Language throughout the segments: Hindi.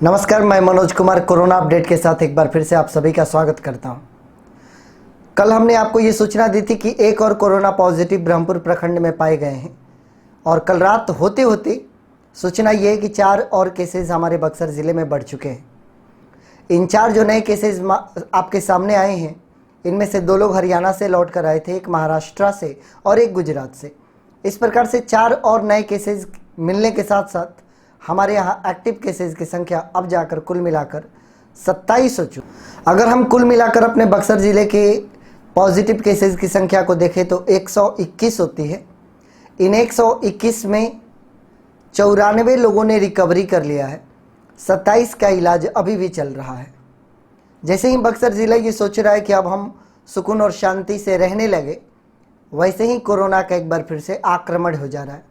नमस्कार, मैं मनोज कुमार कोरोना अपडेट के साथ एक बार फिर से आप सभी का स्वागत करता हूं। कल हमने आपको ये सूचना दी थी कि एक और कोरोना पॉजिटिव ब्रह्मपुर प्रखंड में पाए गए हैं और कल रात होते होते सूचना ये है कि 4 और केसेस हमारे बक्सर ज़िले में बढ़ चुके हैं। इन 4 जो नए केसेस आपके सामने आए हैं, इनमें से 2 लोग हरियाणा से लौट कर आए थे, एक महाराष्ट्र से और एक गुजरात से। इस प्रकार से 4 और नए केसेस मिलने के साथ साथ हमारे यहाँ एक्टिव केसेस की संख्या अब जाकर कुल मिलाकर 27 हो चुकी। अगर हम कुल मिलाकर अपने बक्सर ज़िले के पॉजिटिव केसेस की संख्या को देखें तो 121 होती है। इन 121 में 94 लोगों ने रिकवरी कर लिया है, 27 का इलाज अभी भी चल रहा है। जैसे ही बक्सर ज़िला ये सोच रहा है कि अब हम सुकून और शांति से रहने लगे, वैसे ही कोरोना का एक बार फिर से आक्रमण हो जा रहा है।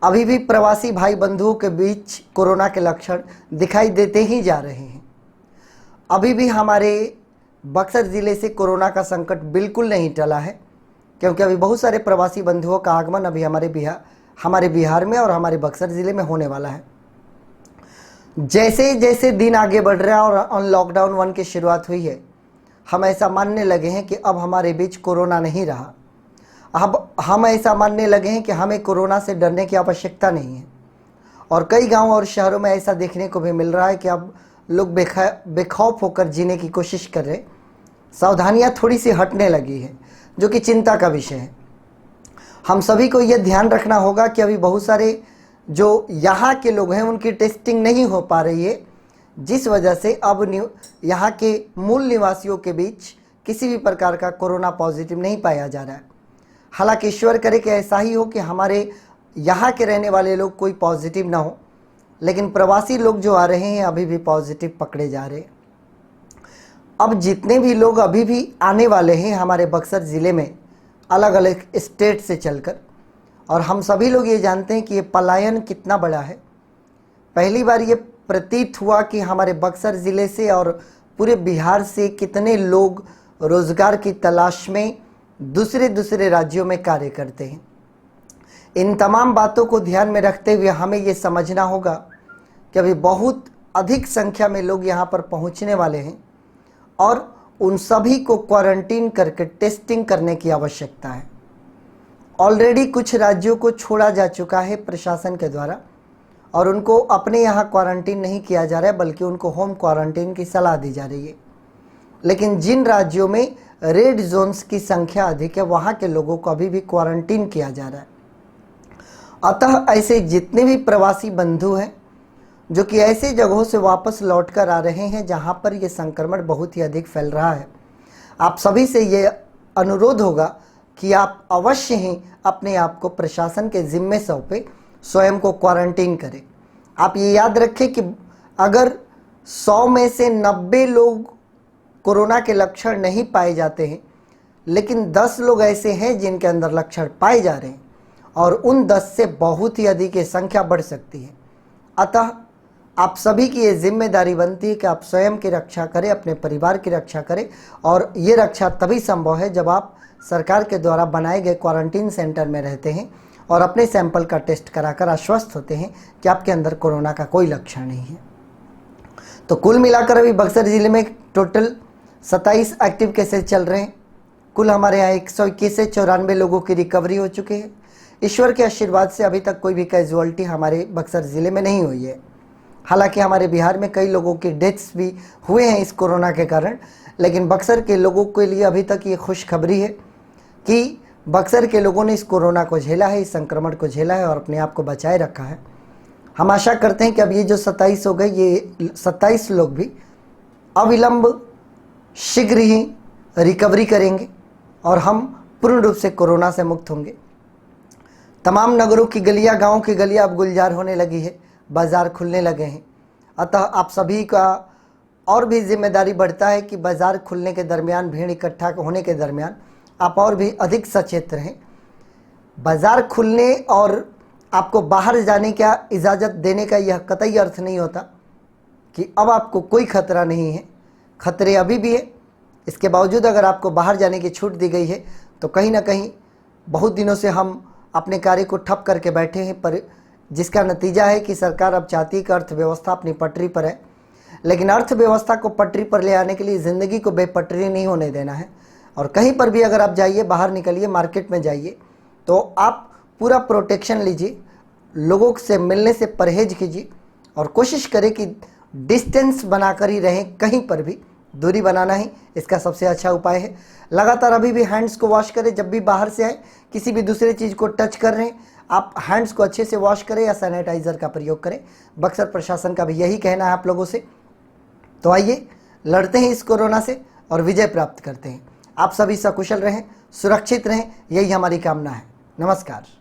अभी भी प्रवासी भाई बंधुओं के बीच कोरोना के लक्षण दिखाई देते ही जा रहे हैं। अभी भी हमारे बक्सर ज़िले से कोरोना का संकट बिल्कुल नहीं टला है, क्योंकि अभी बहुत सारे प्रवासी बंधुओं का आगमन अभी हमारे बिहार में और हमारे बक्सर ज़िले में होने वाला है। जैसे जैसे दिन आगे बढ़ रहा है और लॉकडाउन 1 की शुरुआत हुई है, हम ऐसा मानने लगे हैं कि अब हमारे बीच कोरोना नहीं रहा। अब हम ऐसा मानने लगे हैं कि हमें कोरोना से डरने की आवश्यकता नहीं है। और कई गांव और शहरों में ऐसा देखने को भी मिल रहा है कि अब लोग बेखौफ होकर जीने की कोशिश कर रहे। सावधानियां थोड़ी सी हटने लगी है, जो कि चिंता का विषय है। हम सभी को यह ध्यान रखना होगा कि अभी बहुत सारे जो यहाँ के लोग हैं उनकी टेस्टिंग नहीं हो पा रही है, जिस वजह से अब यहाँ के मूल निवासियों के बीच किसी भी प्रकार का कोरोना पॉजिटिव नहीं पाया जा रहा है। हालांकि ईश्वर करे कि ऐसा ही हो कि हमारे यहाँ के रहने वाले लोग कोई पॉजिटिव ना हो, लेकिन प्रवासी लोग जो आ रहे हैं अभी भी पॉजिटिव पकड़े जा रहे हैं। अब जितने भी लोग अभी भी आने वाले हैं हमारे बक्सर ज़िले में अलग अलग स्टेट से चलकर, और हम सभी लोग ये जानते हैं कि ये पलायन कितना बड़ा है। पहली बार ये प्रतीत हुआ कि हमारे बक्सर ज़िले से और पूरे बिहार से कितने लोग रोज़गार की तलाश में दूसरे राज्यों में कार्य करते हैं। इन तमाम बातों को ध्यान में रखते हुए हमें ये समझना होगा कि अभी बहुत अधिक संख्या में लोग यहाँ पर पहुँचने वाले हैं और उन सभी को क्वारंटीन करके टेस्टिंग करने की आवश्यकता है। ऑलरेडी कुछ राज्यों को छोड़ा जा चुका है प्रशासन के द्वारा, और उनको अपने यहाँ क्वारंटीन नहीं किया जा रहा है, बल्कि उनको होम क्वारंटीन की सलाह दी जा रही है। लेकिन जिन राज्यों में रेड जोन्स की संख्या अधिक है, वहाँ के लोगों को अभी भी क्वारंटीन किया जा रहा है। अतः ऐसे जितने भी प्रवासी बंधु हैं जो कि ऐसे जगहों से वापस लौट कर आ रहे हैं जहाँ पर ये संक्रमण बहुत ही अधिक फैल रहा है, आप सभी से ये अनुरोध होगा कि आप अवश्य ही अपने आप को प्रशासन के जिम्मे सौंपे, स्वयं को क्वारंटीन करें। आप ये याद रखें कि अगर 100 में से 90 लोग कोरोना के लक्षण नहीं पाए जाते हैं, लेकिन 10 लोग ऐसे हैं जिनके अंदर लक्षण पाए जा रहे हैं, और उन 10 से बहुत ही अधिक ये संख्या बढ़ सकती है। अतः आप सभी की ये जिम्मेदारी बनती है कि आप स्वयं की रक्षा करें, अपने परिवार की रक्षा करें, और ये रक्षा तभी संभव है जब आप सरकार के द्वारा बनाए गए क्वारंटीन सेंटर में रहते हैं और अपने सैंपल का टेस्ट कराकर आश्वस्त होते हैं कि आपके अंदर कोरोना का कोई लक्षण नहीं है। तो कुल मिलाकर अभी बक्सर ज़िले में टोटल 27 एक्टिव केसेस चल रहे हैं। कुल हमारे यहाँ 121 से 94 लोगों की रिकवरी हो चुकी है। ईश्वर के आशीर्वाद से अभी तक कोई भी कैजुअलिटी हमारे बक्सर ज़िले में नहीं हुई है। हालांकि हमारे बिहार में कई लोगों की डेथ्स भी हुए हैं इस कोरोना के कारण, लेकिन बक्सर के लोगों के लिए अभी तक ये खुशखबरी है कि बक्सर के लोगों ने इस कोरोना को झेला है, इस संक्रमण को झेला है और अपने आप को बचाए रखा है। हम आशा करते हैं कि अब ये जो 27 हो गए, ये 27 लोग भी अविलंब शीघ्र ही रिकवरी करेंगे और हम पूर्ण रूप से कोरोना से मुक्त होंगे। तमाम नगरों की गलियां, गांवों की गलियां अब गुलजार होने लगी है, बाज़ार खुलने लगे हैं। अतः आप सभी का और भी जिम्मेदारी बढ़ता है कि बाज़ार खुलने के दरमियान, भीड़ इकट्ठा होने के दरमियान आप और भी अधिक सचेत रहें। बाज़ार खुलने और आपको बाहर जाने का इजाज़त देने का यह कतई अर्थ नहीं होता कि अब आपको कोई खतरा नहीं है। खतरे अभी भी है। इसके बावजूद अगर आपको बाहर जाने की छूट दी गई है तो कहीं ना कहीं बहुत दिनों से हम अपने कार्य को ठप करके बैठे हैं, पर जिसका नतीजा है कि सरकार अब चाहती है कि अर्थव्यवस्था अपनी पटरी पर है, लेकिन अर्थव्यवस्था को पटरी पर ले आने के लिए ज़िंदगी को बेपटरी नहीं होने देना है। और कहीं पर भी अगर आप जाइए, बाहर निकलिए, मार्केट में जाइए, तो आप पूरा प्रोटेक्शन लीजिए, लोगों से मिलने से परहेज कीजिए और कोशिश करें कि डिस्टेंस बनाकर ही रहें। कहीं पर भी दूरी बनाना ही इसका सबसे अच्छा उपाय है। लगातार अभी भी हैंड्स को वॉश करें। जब भी बाहर से आए, किसी भी दूसरे चीज़ को टच कर रहे हैं, आप हैंड्स को अच्छे से वॉश करें या सैनिटाइज़र का प्रयोग करें। बक्सर प्रशासन का भी यही कहना है आप लोगों से। तो आइए लड़ते हैं इस कोरोना से और विजय प्राप्त करते हैं। आप सभी सकुशल रहें, सुरक्षित रहें, यही हमारी कामना है। नमस्कार।